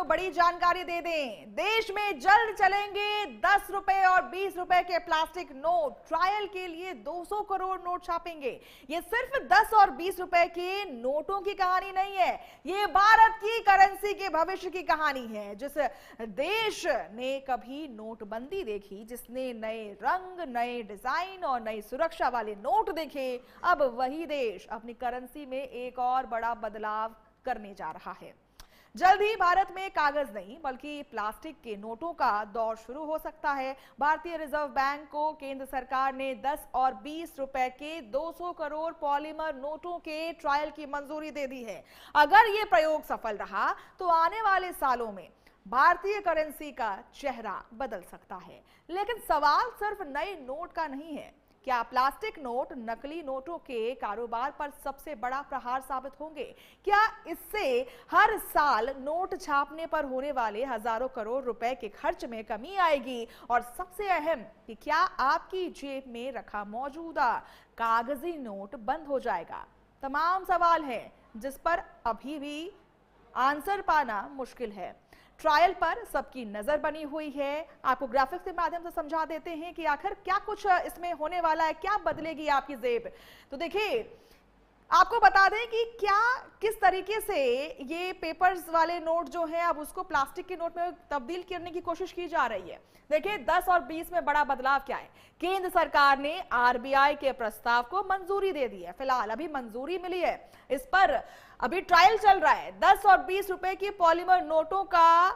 आपको बड़ी जानकारी दे दें, देश में जल्द चलेंगे 10 रुपए और 20 रुपए के प्लास्टिक नोट। ट्रायल के लिए 200 करोड़ नोट छापेंगे। ये सिर्फ 10 और 20 रुपए के नोटों की कहानी नहीं है, ये भारत की करेंसी के भविष्य की कहानी है। जिस देश ने कभी नोटबंदी देखी, जिसने नए रंग, नए डिजाइन और नई सुरक्षा वाले नोट देखे, अब वही देश अपनी करेंसी में एक और बड़ा बदलाव करने जा रहा है। जल्द ही भारत में कागज नहीं बल्कि प्लास्टिक के नोटों का दौर शुरू हो सकता है। भारतीय रिजर्व बैंक को केंद्र सरकार ने 10 और 20 रुपए के 200 करोड़ पॉलीमर नोटों के ट्रायल की मंजूरी दे दी है। अगर ये प्रयोग सफल रहा तो आने वाले सालों में भारतीय करेंसी का चेहरा बदल सकता है। लेकिन सवाल सिर्फ नए नोट का नहीं है। क्या प्लास्टिक नोट नकली नोटों के कारोबार पर सबसे बड़ा प्रहार साबित होंगे? क्या इससे हर साल नोट छापने पर होने वाले हजारों करोड़ रुपए के खर्च में कमी आएगी? और सबसे अहम कि क्या आपकी जेब में रखा मौजूदा कागजी नोट बंद हो जाएगा? तमाम सवाल हैं जिस पर अभी भी आंसर पाना मुश्किल है। ट्रायल पर सबकी नजर बनी हुई है। आपको ग्राफिक्स के माध्यम से समझा देते हैं कि आखिर क्या कुछ इसमें होने वाला है, क्या बदलेगी आपकी जेब। तो देखिए, आपको बता दें कि किस तरीके से ये पेपर्स वाले नोट जो है अब उसको प्लास्टिक के नोट में तब्दील करने की कोशिश की जा रही है। देखिए, 10 और 20 में बड़ा बदलाव क्या है। केंद्र सरकार ने आरबीआई के प्रस्ताव को मंजूरी दे दी है। फिलहाल अभी मंजूरी मिली है, इस पर अभी ट्रायल चल रहा है। 10 और 20 रुपए की पॉलीमर नोटों का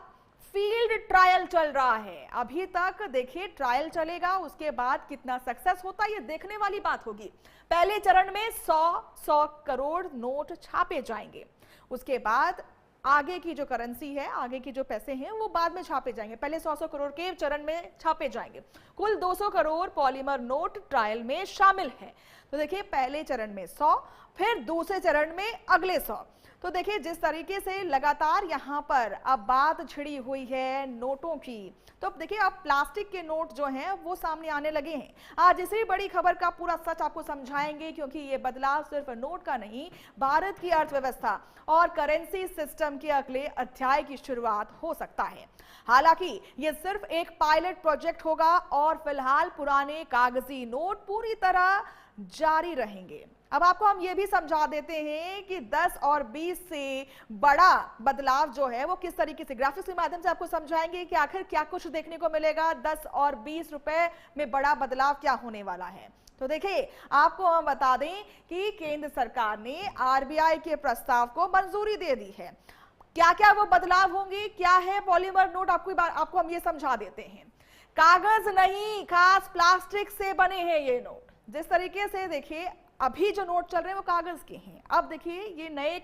फील्ड ट्रायल चल रहा है। अभी तक देखिए ट्रायल चलेगा, उसके बाद कितना सक्सेस होता है ये देखने वाली बात होगी। पहले चरण में 100 करोड़ नोट छापे जाएंगे। उसके बाद आगे की जो करेंसी है, आगे की जो पैसे हैं वो बाद में छापे जाएंगे। पहले 100 करोड़ के चरण में छापे जाएंगे। कुल 200 करोड़ पॉलीमर नोट ट्रायल में शामिल है। तो देखिए, पहले चरण में 100, फिर दूसरे चरण में अगले 100। तो देखिए, जिस तरीके से लगातार यहाँ पर अब बात छिड़ी हुई है नोटों की, तो अब देखिए अब प्लास्टिक के नोट जो हैं वो सामने आने लगे हैं। आज इसी बड़ी खबर का पूरा सच आपको समझाएंगे, क्योंकि ये बदलाव सिर्फ नोट का नहीं, भारत की अर्थव्यवस्था और करेंसी सिस्टम के अगले अध्याय की शुरुआत हो सकता है। हालांकि ये सिर्फ एक पायलट प्रोजेक्ट होगा और फिलहाल पुराने कागजी नोट पूरी तरह जारी रहेंगे। अब आपको हम ये भी समझा देते हैं कि 10 और 20 से बड़ा बदलाव जो है वो किस तरीके से, ग्राफिक्स के माध्यम से आपको समझाएंगे कि आखिर क्या कुछ देखने को मिलेगा। 10 और 20 रुपए में बड़ा बदलाव क्या होने वाला है। तो देखिए, आपको हम बता दें कि केंद्र सरकार ने आरबीआई के प्रस्ताव को मंजूरी दे दी है। क्या क्या वो बदलाव होंगे, क्या है पॉलीमर नोट, आपको हम ये समझा देते हैं। कागज नहीं, खास प्लास्टिक से बने हैं ये नोट। जिस तरीके से देखिए अभी जो नोट चल रहे हैं वो कागज के हैं, अब देखिए ये नए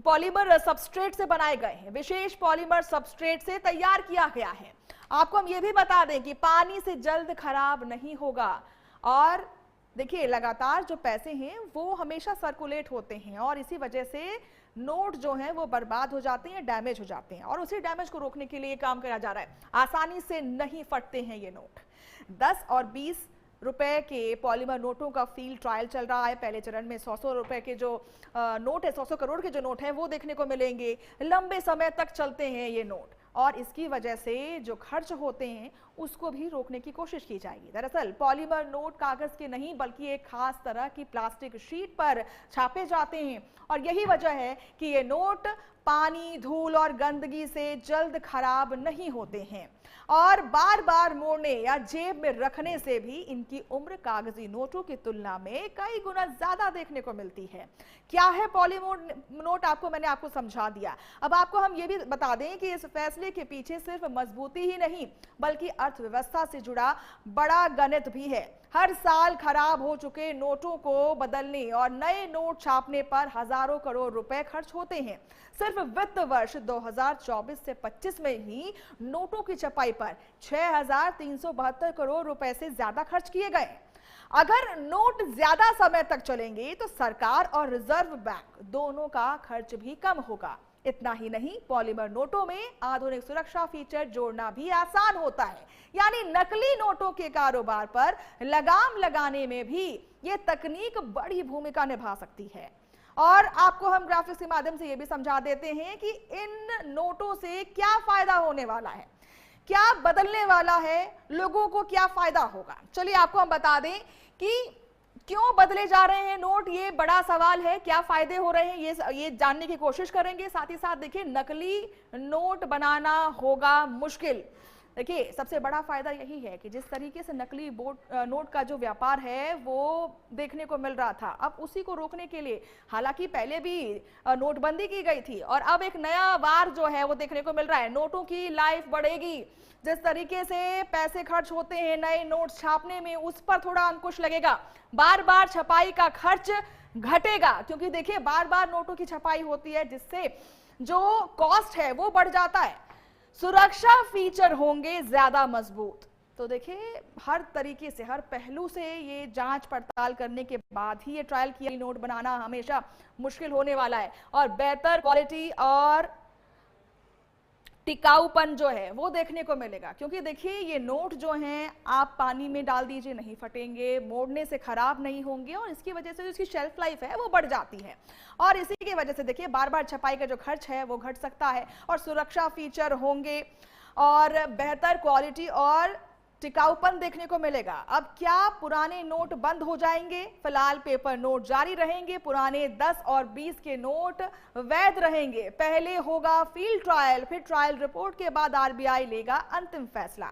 पॉलीमर सबस्ट्रेट से बनाए गए हैं। विशेष पॉलीमर सबस्ट्रेट से तैयार किया गया है। आपको हम ये भी बता दें कि पानी से जल्द खराब नहीं होगा। और देखिए, लगातार जो पैसे हैं वो हमेशा सर्कुलेट होते हैं और इसी वजह से नोट जो हैं वो बर्बाद हो जाते हैं, डैमेज हो जाते हैं, और उसी डैमेज को रोकने के लिए काम किया जा रहा है। आसानी से नहीं फटते हैं ये नोट। 10 और 20 रुपए के पॉलीमर नोटों का फील्ड ट्रायल चल रहा है। पहले चरण में 100 रुपए के जो नोट है, 100 करोड़ के जो नोट है वो देखने को मिलेंगे। लंबे समय तक चलते हैं ये नोट और इसकी वजह से जो खर्च होते हैं उसको भी रोकने की कोशिश की जाएगी। दरअसल पॉलीमर नोट कागज के नहीं बल्कि एक खास तरह की प्लास्टिक शीट पर छापे जाते हैं और यही वजह है कि ये नोट पानी, धूल और गंदगी से जल्द खराब नहीं होते हैं और बार बार मोड़ने या जेब में रखने से भी इनकी उम्र कागजी नोटों की तुलना में कई गुना ज्यादा देखने को मिलती है। क्या है पॉलीमर नोट, मैंने आपको समझा दिया। अब आपको हम ये भी बता दें कि इस फैसले के पीछे सिर्फ मजबूती ही नहीं बल्कि अर्थव्यवस्था से जुड़ा बड़ा गणित भी है। हर साल खराब हो चुके नोटों को बदलने और नए नोट छापने पर हजारों करोड़ रुपए खर्च होते हैं। सिर्फ वित्त वर्ष 2024 से 25 में ही नोटों की छपाई पर 6,372 करोड़ रुपए से ज्यादा खर्च किए गए। अगर नोट ज्यादा समय तक चलेंगे तो सरकार और रिजर्व बैंक दोनों का खर्च भी कम होगा। इतना ही नहीं, पॉलीमर नोटों में आधुनिक सुरक्षा फीचर जोड़ना भी आसान होता है, यानी नकली नोटों के कारोबार पर लगाम लगाने में भी ये तकनीक बड़ी भूमिका निभा सकती है। और आपको हम ग्राफिक्स के माध्यम से ये भी समझा देते हैं कि इन नोटों से क्या फायदा होने वाला है, क्या बदलने वाला है, लोगों को क्या फायदा होगा। चलिए आपको हम बता दें कि क्यों बदले जा रहे हैं नोट, ये बड़ा सवाल है। क्या फायदे हो रहे हैं ये जानने की कोशिश करेंगे। साथ ही साथ देखिए नकली नोट बनाना होगा मुश्किल। देखिए सबसे बड़ा फायदा यही है कि जिस तरीके से नकली नोट का जो व्यापार है वो देखने को मिल रहा था, अब उसी को रोकने के लिए, हालांकि पहले भी नोटबंदी की गई थी और अब एक नया वार जो है वो देखने को मिल रहा है। नोटों की लाइफ बढ़ेगी, जिस तरीके से पैसे खर्च होते हैं नए नोट छापने में, उस पर थोड़ा अंकुश लगेगा। बार बार छपाई का खर्च घटेगा, क्योंकि देखिए बार बार नोटों की छपाई होती है जिससे जो कॉस्ट है वो बढ़ जाता है। सुरक्षा फीचर होंगे ज्यादा मजबूत। तो देखिए हर तरीके से, हर पहलू से ये जांच पड़ताल करने के बाद ही ये ट्रायल किया। नोट बनाना हमेशा मुश्किल होने वाला है और बेहतर क्वालिटी और टिकाऊपन जो है वो देखने को मिलेगा, क्योंकि देखिए ये नोट जो हैं आप पानी में डाल दीजिए नहीं फटेंगे, मोड़ने से खराब नहीं होंगे और इसकी वजह से जो इसकी शेल्फ लाइफ है वो बढ़ जाती है और इसी की वजह से देखिए बार बार छपाई का जो खर्च है वो घट सकता है और सुरक्षा फीचर होंगे और बेहतर क्वालिटी और टिकाऊपन देखने को मिलेगा। अब क्या पुराने नोट बंद हो जाएंगे? फिलहाल पेपर नोट जारी रहेंगे, पुराने 10 और 20 के नोट वैध रहेंगे। पहले होगा फील्ड ट्रायल, फिर ट्रायल रिपोर्ट के बाद आरबीआई लेगा अंतिम फैसला।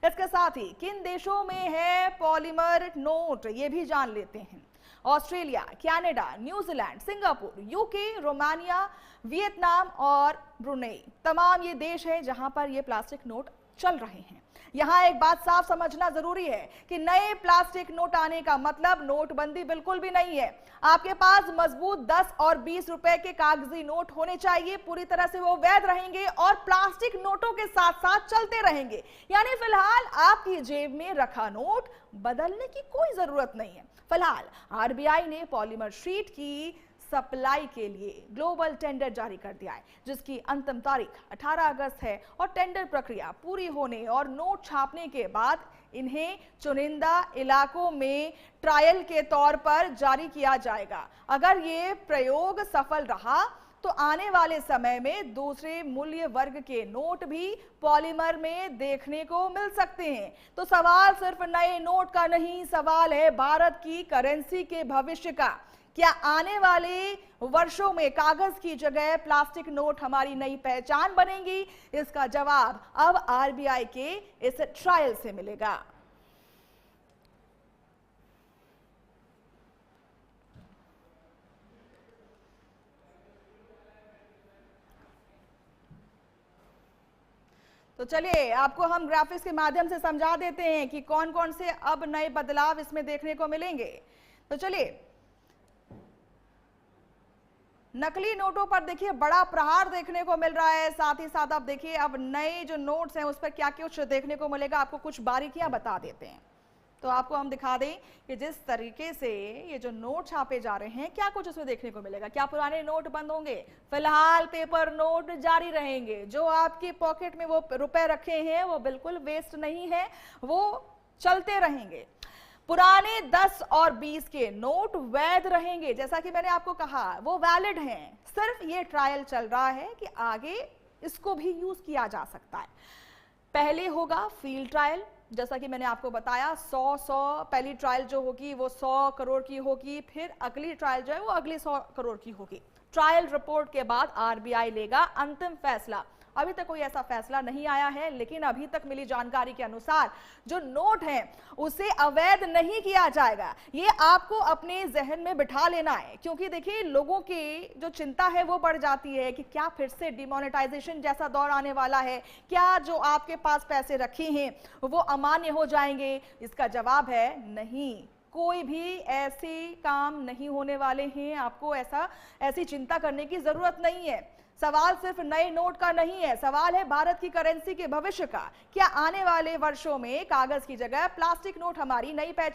इसके साथ ही किन देशों में है पॉलीमर नोट ये भी जान लेते हैं। Australia, Canada, New Zealand, Singapore, UK, Romania, Vietnam और ब्रुनेई, तमाम ये देश हैं जहां पर ये प्लास्टिक नोट चल रहे हैं। यहां एक बात साफ समझना जरूरी है कि नए प्लास्टिक नोट आने का मतलब नोटबंदी बिल्कुल भी नहीं है। आपके पास मजबूत 10 और 20 रुपए के कागजी नोट होने चाहिए, पूरी तरह से वो वैध रहेंगे और प्लास्टिक नोटों के साथ साथ चलते रहेंगे। यानी फिलहाल आपकी जेब में रखा नोट बदलने की कोई जरूरत नहीं है। फिलहाल आरबीआई ने पॉलीमर शीट की सप्लाई के लिए ग्लोबल टेंडर जारी कर दिया है, जिसकी अंतिम तारीख 18 अगस्त है और टेंडर प्रक्रिया पूरी होने और नोट छापने के बाद इन्हें चुनिंदा इलाकों में ट्रायल के तौर पर जारी किया जाएगा। अगर ये प्रयोग सफल रहा तो आने वाले समय में दूसरे मूल्य वर्ग के नोट भी पॉलीमर में देखने को मिल सकते हैं। तो सवाल सिर्फ नए नोट का नहीं, सवाल है भारत की करेंसी के भविष्य का। क्या आने वाले वर्षों में कागज की जगह प्लास्टिक नोट हमारी नई पहचान बनेंगी? इसका जवाब अब आरबीआई के इस ट्रायल से मिलेगा। तो चलिए आपको हम ग्राफिक्स के माध्यम से समझा देते हैं कि कौन कौन से अब नए बदलाव इसमें देखने को मिलेंगे। तो चलिए नकली नोटों पर देखिए बड़ा प्रहार देखने को मिल रहा है। साथ ही साथ आप देखिए अब नए जो नोट्स हैं उस पर क्या कुछ देखने को मिलेगा, आपको कुछ बारीकियां बता देते हैं। तो आपको हम दिखा दें कि जिस तरीके से ये जो नोट छापे जा रहे हैं क्या कुछ उसमें देखने को मिलेगा। क्या पुराने नोट बंद होंगे? फिलहाल पेपर नोट जारी रहेंगे। जो आपके पॉकेट में वो रुपए रखे हैं वो बिल्कुल वेस्ट नहीं है, वो चलते रहेंगे। पुराने 10 और 20 के नोट वैध रहेंगे, जैसा कि मैंने आपको कहा वो वैलिड हैं। सिर्फ ये ट्रायल चल रहा है कि आगे इसको भी यूज किया जा सकता है। पहले होगा फील्ड ट्रायल, जैसा कि मैंने आपको बताया 100 पहली ट्रायल जो होगी वो 100 करोड़ की होगी, फिर अगली ट्रायल जो है वो अगली 100 करोड़ की होगी। ट्रायल रिपोर्ट के बाद आरबीआई लेगा अंतिम फैसला। अभी तक कोई ऐसा फैसला नहीं आया है, लेकिन अभी तक मिली जानकारी के अनुसार जो नोट है उसे अवैध नहीं किया जाएगा। ये आपको अपने जहन में बिठा लेना है, क्योंकि देखिए लोगों की जो चिंता है वो बढ़ जाती है कि क्या फिर से डिमोनेटाइजेशन जैसा दौर आने वाला है, क्या जो आपके पास पैसे रखे हैं वो अमान्य हो जाएंगे। इसका जवाब है नहीं, कोई भी ऐसे काम नहीं होने वाले हैं। आपको ऐसी चिंता करने की जरूरत नहीं है। सवाल सिर्फ नए नोट का नहीं है, सवाल है भारत की करेंसी के भविष्य का। क्या आने वाले वर्षों में कागज की जगह प्लास्टिक नोट हमारी नई पहचान